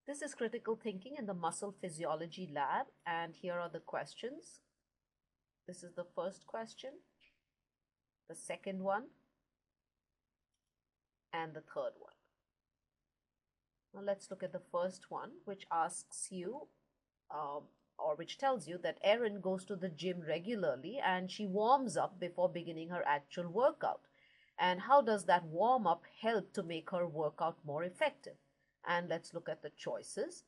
This is critical thinking in the muscle physiology lab, and here are the questions. This is the first question, the second one, and the third one. Now let's look at the first one, which asks you, or which tells you that Erin goes to the gym regularly and she warms up before beginning her actual workout. And how does that warm up help to make her workout more effective? And let's look at the choices.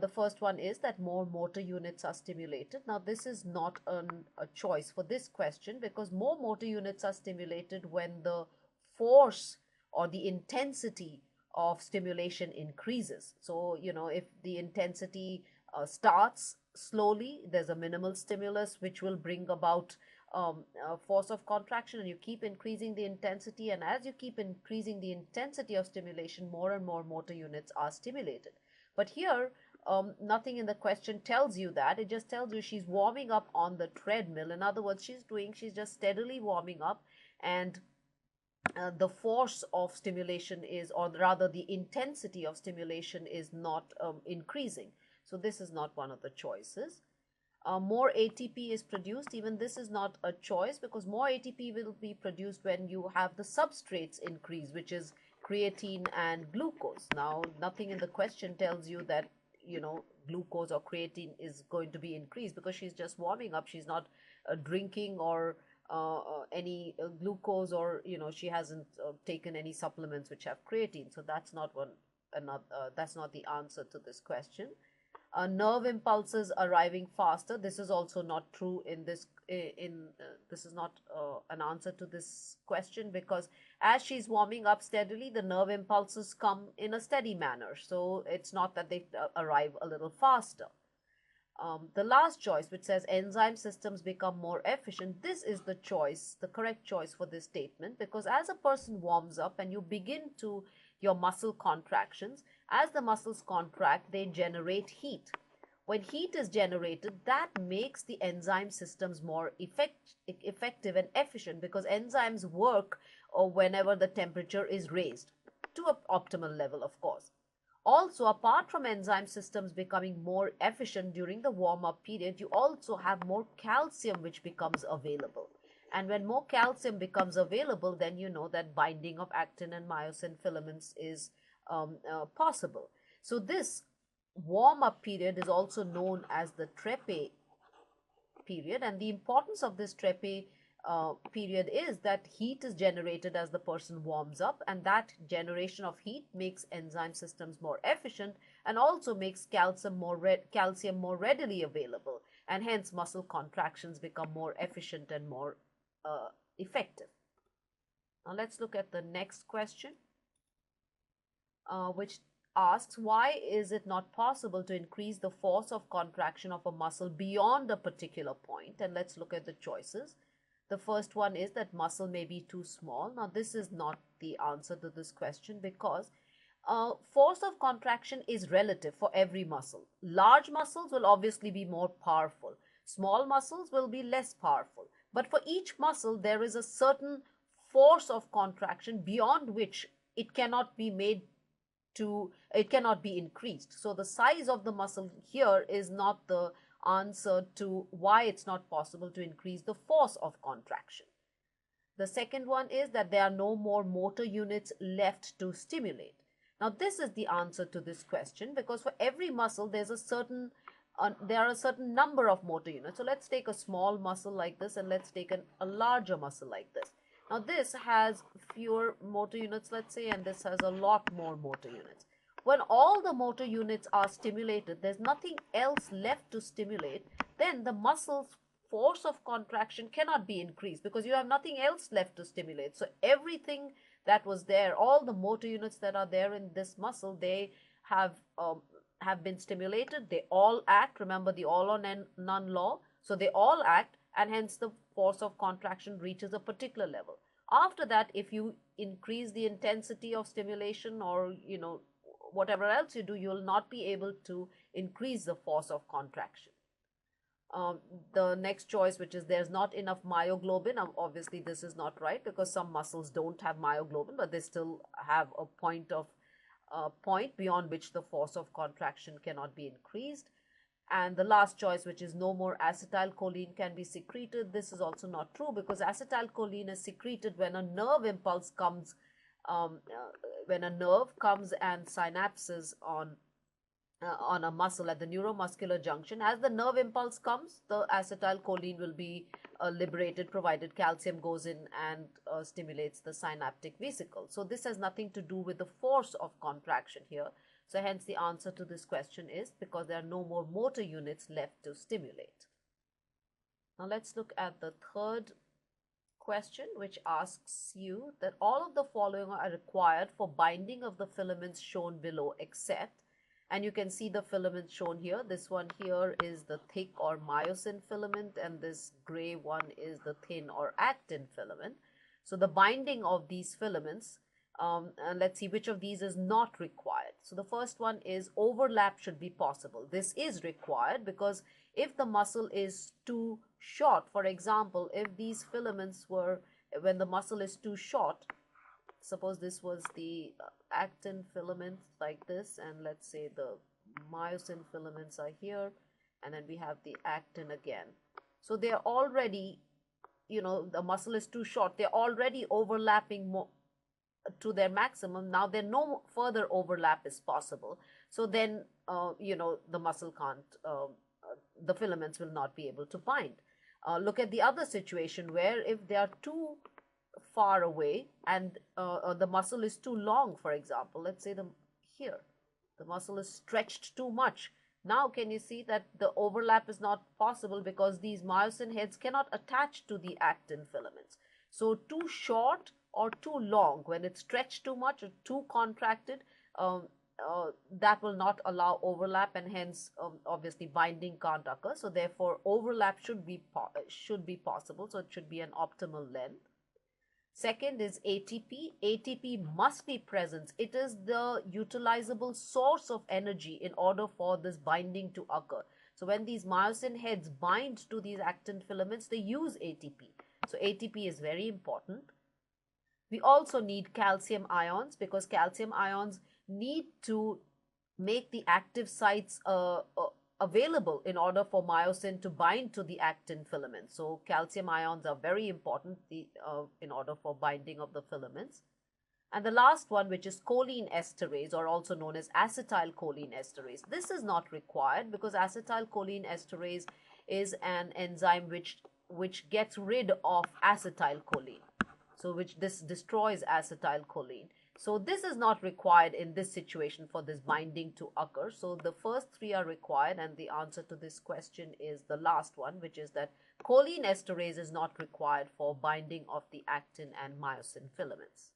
The first one is that more motor units are stimulated. Now, this is not a choice for this question because more motor units are stimulated when the force or the intensity of stimulation increases. So, if the intensity starts slowly, there's a minimal stimulus which will bring about force of contraction, and you keep increasing the intensity, and as you keep increasing the intensity of stimulation, more and more motor units are stimulated. But here, nothing in the question tells you that. It just tells you she's warming up on the treadmill. In other words, she's just steadily warming up, and the force of stimulation is, or rather the intensity of stimulation is not increasing. So this is not one of the choices. More ATP is produced. Even this is not a choice because more ATP will be produced when you have the substrates increase, which is creatine and glucose. Now, nothing in the question tells you that, glucose or creatine is going to be increased because she's just warming up. She's not drinking or any glucose, or, she hasn't taken any supplements which have creatine. So that's not that's not the answer to this question. Nerve impulses arriving faster. This is also not true in this. This is not an answer to this question because as she's warming up steadily, the nerve impulses come in a steady manner. So it's not that they arrive a little faster. The last choice, which says enzyme systems become more efficient, this is the choice, the correct choice for this statement, because as a person warms up and you begin to your muscle contractions, as the muscles contract, they generate heat. When heat is generated, that makes the enzyme systems more effective and efficient because enzymes work whenever the temperature is raised to an optimal level, of course. Also, apart from enzyme systems becoming more efficient during the warm-up period, you also have more calcium which becomes available. And when more calcium becomes available, then you know that binding of actin and myosin filaments is possible. So this warm-up period is also known as the trepe period, and the importance of this trepe period is that heat is generated as the person warms up, and that generation of heat makes enzyme systems more efficient and also makes calcium more readily available, and hence muscle contractions become more efficient and more effective. Now let's look at the next question, which asks, why is it not possible to increase the force of contraction of a muscle beyond a particular point? And let's look at the choices. The first one is that muscle may be too small. Now, this is not the answer to this question because force of contraction is relative for every muscle. Large muscles will obviously be more powerful. Small muscles will be less powerful. But for each muscle, there is a certain force of contraction beyond which it cannot be increased. So the size of the muscle here is not the answer to why it's not possible to increase the force of contraction. The second one is that there are no more motor units left to stimulate. Now this is the answer to this question because for every muscle there are a certain number of motor units. So let's take a small muscle like this and let's take a larger muscle like this. Now this has fewer motor units, let's say, and this has a lot more motor units. When all the motor units are stimulated, there's nothing else left to stimulate, then the muscle's force of contraction cannot be increased because you have nothing else left to stimulate. So everything that was there, all the motor units that are there in this muscle, they have been stimulated. They all act. Remember the all or none law. So they all act, and hence the force of contraction reaches a particular level. After that, if you increase the intensity of stimulation or, whatever else you do, you will not be able to increase the force of contraction. The next choice, which is there's not enough myoglobin. Obviously, this is not right because some muscles don't have myoglobin, but they still have a point of point beyond which the force of contraction cannot be increased. And the last choice, which is no more acetylcholine can be secreted, this is also not true, because acetylcholine is secreted when a nerve impulse comes, when a nerve comes and synapses on a muscle at the neuromuscular junction. As the nerve impulse comes, the acetylcholine will be liberated, provided calcium goes in and stimulates the synaptic vesicle. So this has nothing to do with the force of contraction here. So hence the answer to this question is because there are no more motor units left to stimulate. Now let's look at the third question, which asks you that all of the following are required for binding of the filaments shown below except, and you can see the filaments shown here. This one here is the thick or myosin filament, and this gray one is the thin or actin filament. So the binding of these filaments, and let's see which of these is not required. So the first one is overlap should be possible. This is required because if the muscle is too short, for example, if these filaments were, when the muscle is too short, suppose this was the actin filament like this, and let's say the myosin filaments are here, and then we have the actin again. So they're already, the muscle is too short. They're already overlapping more to their maximum. Now there no further overlap is possible. So then, the muscle can't, the filaments will not be able to bind. Look at the other situation where if they are too far away and the muscle is too long, for example, let's say here, the muscle is stretched too much. Now can you see that the overlap is not possible because these myosin heads cannot attach to the actin filaments. So too short or too long, when it's stretched too much or too contracted, that will not allow overlap, and hence obviously binding can't occur. So therefore overlap should be possible. So it should be an optimal length. Second is ATP. ATP must be present. It is the utilizable source of energy in order for this binding to occur. So when these myosin heads bind to these actin filaments, they use ATP. So ATP is very important. We also need calcium ions because calcium ions need to make the active sites available in order for myosin to bind to the actin filament. So calcium ions are very important in order for binding of the filaments. And the last one, which is choline esterase, or also known as acetylcholine esterase. This is not required because acetylcholine esterase is an enzyme which gets rid of acetylcholine. So which this destroys acetylcholine. So this is not required in this situation for this binding to occur. So the first three are required, and the answer to this question is the last one, which is that choline esterase is not required for binding of the actin and myosin filaments.